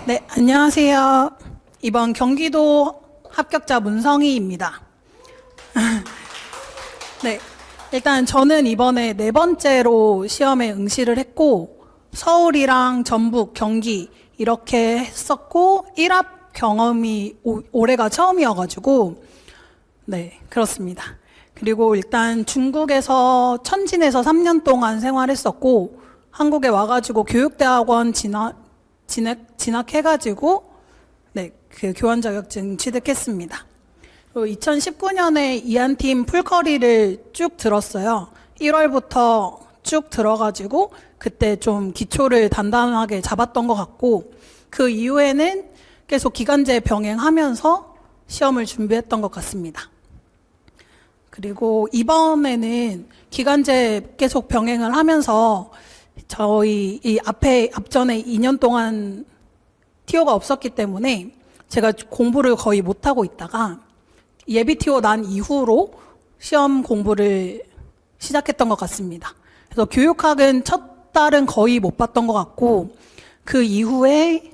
네, 안녕하세요. 이번 경기도 합격자 문성희입니다. 네, 일단 저는 이번에 4번째로 시험에 응시를 했고, 서울이랑 전북, 경기 이렇게 했었고, 1합 경험이 올해가 처음이어가지고, 네, 그렇습니다. 그리고 일단 중국에서 천진에서 3년 동안 생활했었고, 한국에 와가지고 교육대학원 진학해가지고, 네, 그 교원 자격증 취득했습니다. 그리고 2019년에 이한팀 풀커리를 쭉 들었어요. 1월부터 쭉 들어가지고, 그때 좀 기초를 단단하게 잡았던 것 같고, 그 이후에는 계속 기간제 병행하면서 시험을 준비했던 것 같습니다. 그리고 이번에는 기간제 계속 병행을 하면서 저희 이 앞전에 2년 동안 티오가 없었기 때문에 제가 공부를 거의 못하고 있다가 예비 티오 난 이후로 시험 공부를 시작했던 것 같습니다. 그래서 교육학은 첫 달은 거의 못 봤던 것 같고, 그 이후에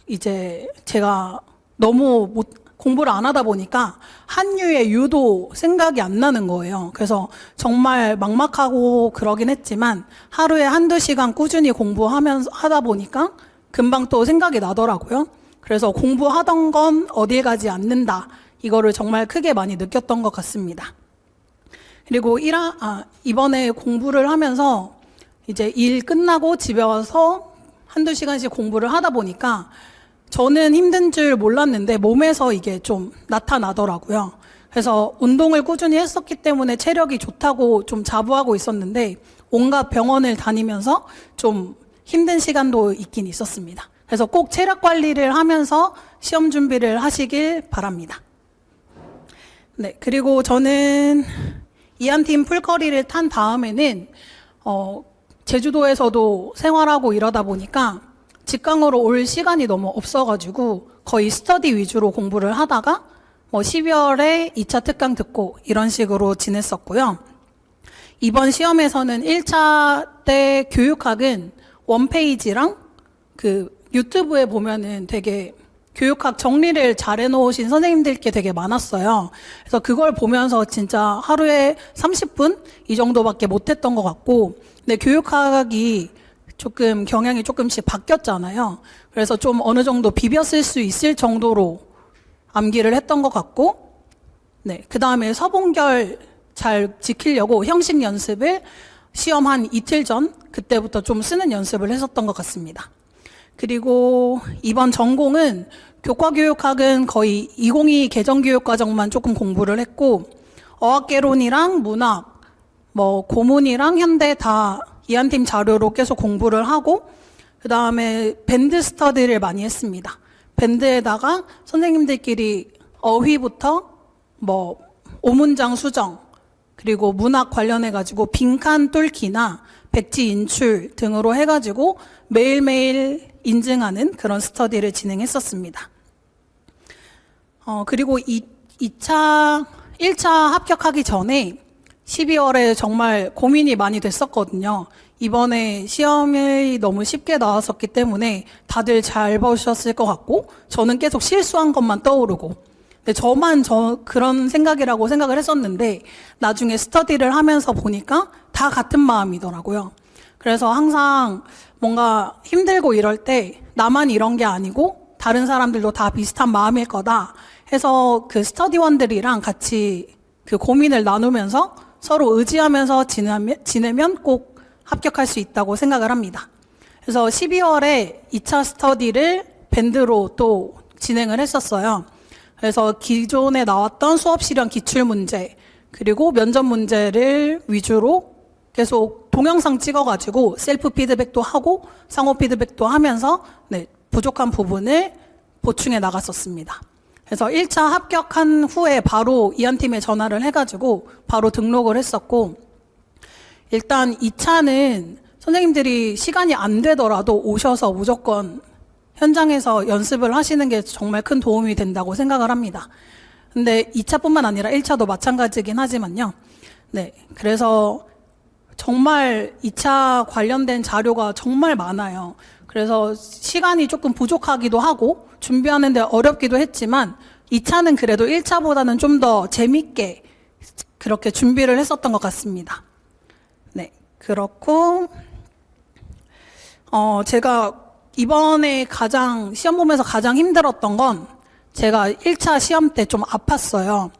이제 제가 너무 공부를 안 하다 보니까 한유의 유도 생각이 안 나는 거예요. 그래서 정말 막막하고 그러긴 했지만 하루에 1~2시간 꾸준히 하다 보니까 금방 또 생각이 나더라고요. 그래서 공부하던 건 어딜 가지 않는다. 이거를 정말 크게 많이 느꼈던 것 같습니다. 그리고 이번에 공부를 하면서 이제 일 끝나고 집에 와서 1~2시간씩 공부를 하다 보니까 저는 힘든 줄 몰랐는데 몸에서 이게 좀 나타나더라고요. 그래서 운동을 꾸준히 했었기 때문에 체력이 좋다고 좀 자부하고 있었는데 온갖 병원을 다니면서 좀 힘든 시간도 있긴 있었습니다. 그래서 꼭 체력 관리를 하면서 시험 준비를 하시길 바랍니다. 네, 그리고 저는 이한팀 풀커리를 탄 다음에는 제주도에서도 생활하고 이러다 보니까 직강으로 올 시간이 너무 없어가지고 거의 스터디 위주로 공부를 하다가 12월에 2차 특강 듣고 이런 식으로 지냈었고요. 이번 시험에서는 1차 때 교육학은 원페이지랑 그 유튜브에 보면은 되게 교육학 정리를 잘 해놓으신 선생님들께 되게 많았어요. 그래서 그걸 보면서 진짜 하루에 30분 이 정도밖에 못했던 것 같고, 근데 교육학이 조금 경향이 조금씩 바뀌었잖아요. 그래서 좀 어느 정도 비벼 쓸 수 있을 정도로 암기를 했던 것 같고, 네, 그 다음에 서본결 잘 지키려고 형식 연습을 시험 한 이틀 전 그때부터 좀 쓰는 연습을 했었던 것 같습니다. 그리고 이번 전공은 교과교육학은 거의 2022 개정교육과정만 조금 공부를 했고, 어학개론이랑 문학, 고문이랑 현대 다 이한팀 자료로 계속 공부를 하고, 그 다음에 밴드 스터디를 많이 했습니다. 밴드에다가 선생님들끼리 어휘부터 오문장 수정, 그리고 문학 관련해가지고 빈칸 뚫기나 백지 인출 등으로 해가지고 매일매일 인증하는 그런 스터디를 진행했었습니다. 그리고 1차 합격하기 전에 12월에 정말 고민이 많이 됐었거든요. 이번에 시험이 너무 쉽게 나왔었기 때문에 다들 잘 보셨을 것 같고, 저는 계속 실수한 것만 떠오르고, 근데 저만 그런 생각이라고 생각을 했었는데 나중에 스터디를 하면서 보니까 다 같은 마음이더라고요. 그래서 항상 뭔가 힘들고 이럴 때 나만 이런 게 아니고 다른 사람들도 다 비슷한 마음일 거다 해서 그 스터디원들이랑 같이 그 고민을 나누면서 서로 의지하면서 지내면 꼭 합격할 수 있다고 생각을 합니다. 그래서 12월에 2차 스터디를 밴드로 또 진행을 했었어요. 그래서 기존에 나왔던 수업 실현 기출문제, 그리고 면접 문제를 위주로 계속 동영상 찍어가지고 셀프 피드백도 하고 상호 피드백도 하면서 부족한 부분을 보충해 나갔었습니다. 그래서 1차 합격한 후에 바로 이한팀에 전화를 해가지고 바로 등록을 했었고, 일단 2차는 선생님들이 시간이 안 되더라도 오셔서 무조건 현장에서 연습을 하시는 게 정말 큰 도움이 된다고 생각을 합니다. 근데 2차뿐만 아니라 1차도 마찬가지긴 하지만요. 네, 그래서 정말 2차 관련된 자료가 정말 많아요. 그래서 시간이 조금 부족하기도 하고 준비하는데 어렵기도 했지만 2차는 그래도 1차보다는 좀 더 재밌게 그렇게 준비를 했었던 것 같습니다. 네, 그렇고 제가 이번에 시험 보면서 가장 힘들었던 건 제가 1차 시험 때 좀 아팠어요.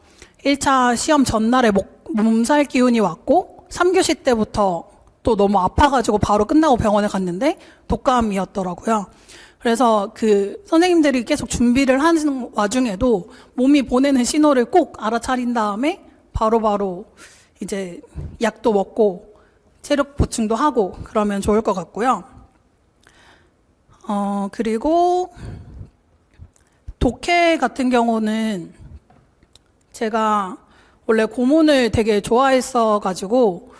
1차 시험 전날에 몸살 기운이 왔고 3교시 때부터 또 너무 아파가지고 바로 끝나고 병원에 갔는데 독감이었더라고요. 그래서 선생님들이 계속 준비를 하는 와중에도 몸이 보내는 신호를 꼭 알아차린 다음에 바로바로 이제 약도 먹고 체력 보충도 하고 그러면 좋을 것 같고요. 그리고 독해 같은 경우는 제가 원래 고문을 되게 좋아했어가지고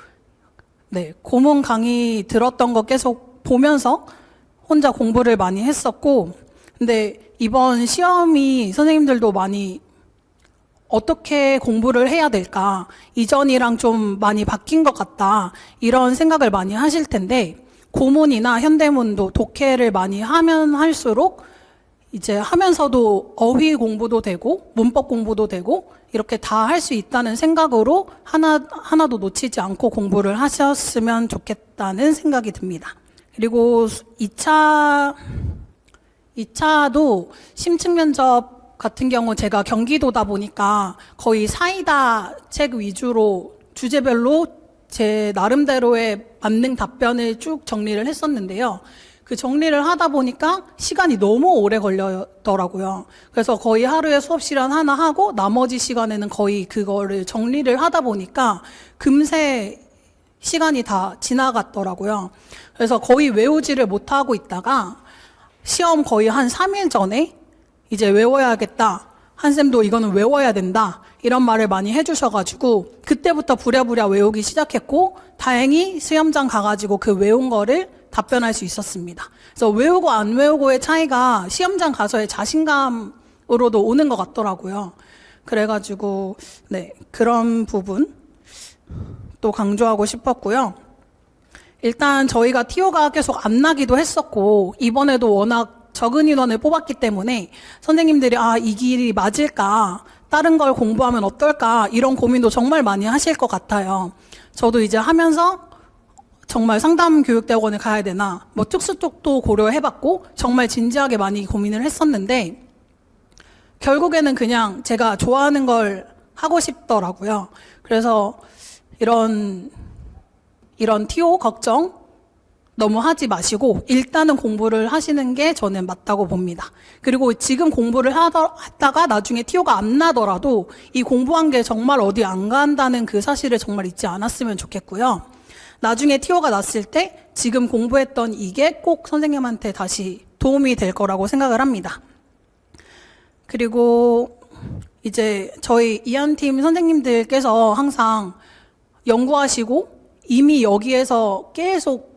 네, 고문 강의 들었던 거 계속 보면서 혼자 공부를 많이 했었고, 근데 이번 시험이 선생님들도 많이 어떻게 공부를 해야 될까, 이전이랑 좀 많이 바뀐 것 같다, 이런 생각을 많이 하실 텐데, 고문이나 현대문도 독해를 많이 하면 할수록 이제 하면서도 어휘 공부도 되고 문법 공부도 되고 이렇게 다 할 수 있다는 생각으로 하나도 놓치지 않고 공부를 하셨으면 좋겠다는 생각이 듭니다. 그리고 2차도 심층 면접 같은 경우 제가 경기도다 보니까 거의 사이다 책 위주로 주제별로 제 나름대로의 맞는 답변을 쭉 정리를 했었는데요. 그 정리를 하다 보니까 시간이 너무 오래 걸렸더라고요. 그래서 거의 하루에 수업 시간 하나 하고 나머지 시간에는 거의 그거를 정리를 하다 보니까 금세 시간이 다 지나갔더라고요. 그래서 거의 외우지를 못하고 있다가 시험 거의 한 3일 전에 이제 외워야겠다. 한쌤도 이거는 외워야 된다. 이런 말을 많이 해주셔가지고 그때부터 부랴부랴 외우기 시작했고 다행히 시험장 가가지고 그 외운 거를 답변할 수 있었습니다. 그래서 외우고 안 외우고의 차이가 시험장 가서의 자신감으로도 오는 것 같더라고요. 그래가지고 네, 그런 부분 또 강조하고 싶었고요. 일단 저희가 TO가 계속 안 나기도 했었고 이번에도 워낙 적은 인원을 뽑았기 때문에 선생님들이 이 길이 맞을까, 다른 걸 공부하면 어떨까, 이런 고민도 정말 많이 하실 것 같아요. 저도 이제 하면서 정말 상담교육대학원에 가야 되나, 특수 쪽도 고려해봤고 정말 진지하게 많이 고민을 했었는데 결국에는 그냥 제가 좋아하는 걸 하고 싶더라고요. 그래서 이런 TO 걱정 너무 하지 마시고 일단은 공부를 하시는 게 저는 맞다고 봅니다. 그리고 지금 공부를 하다가 나중에 TO가 안 나더라도 이 공부한 게 정말 어디 안 간다는 그 사실을 정말 잊지 않았으면 좋겠고요. 나중에 TO가 났을 때 지금 공부했던 이게 꼭 선생님한테 다시 도움이 될 거라고 생각을 합니다. 그리고 이제 저희 이한팀 선생님들께서 항상 연구하시고 이미 여기에서 계속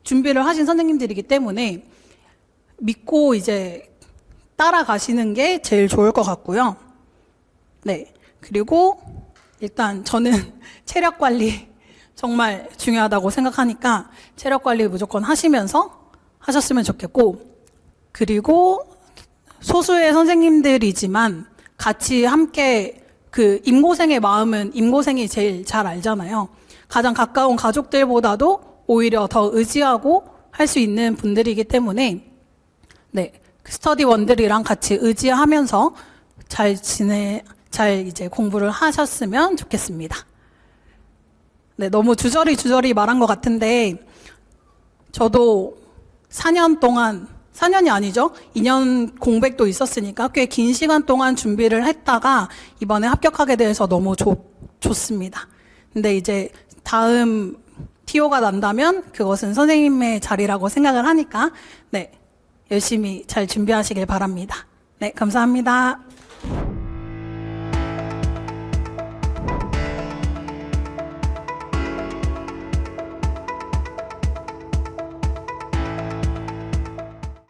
준비를 하신 선생님들이기 때문에 믿고 이제 따라가시는 게 제일 좋을 것 같고요. 네. 그리고 일단 저는 체력 관리 정말 중요하다고 생각하니까 체력 관리 무조건 하셨으면 좋겠고, 그리고 소수의 선생님들이지만 같이 함께 임고생의 마음은 임고생이 제일 잘 알잖아요. 가장 가까운 가족들보다도 오히려 더 의지하고 할 수 있는 분들이기 때문에 네, 스터디원들이랑 같이 의지하면서 잘 이제 공부를 하셨으면 좋겠습니다. 네, 너무 주저리 말한 것 같은데 저도 4년이 아니죠. 2년 공백도 있었으니까 꽤 긴 시간 동안 준비를 했다가 이번에 합격하게 돼서 너무 좋습니다. 근데 이제 다음 TO가 난다면 그것은 선생님의 자리라고 생각을 하니까 네, 열심히 잘 준비하시길 바랍니다. 네, 감사합니다.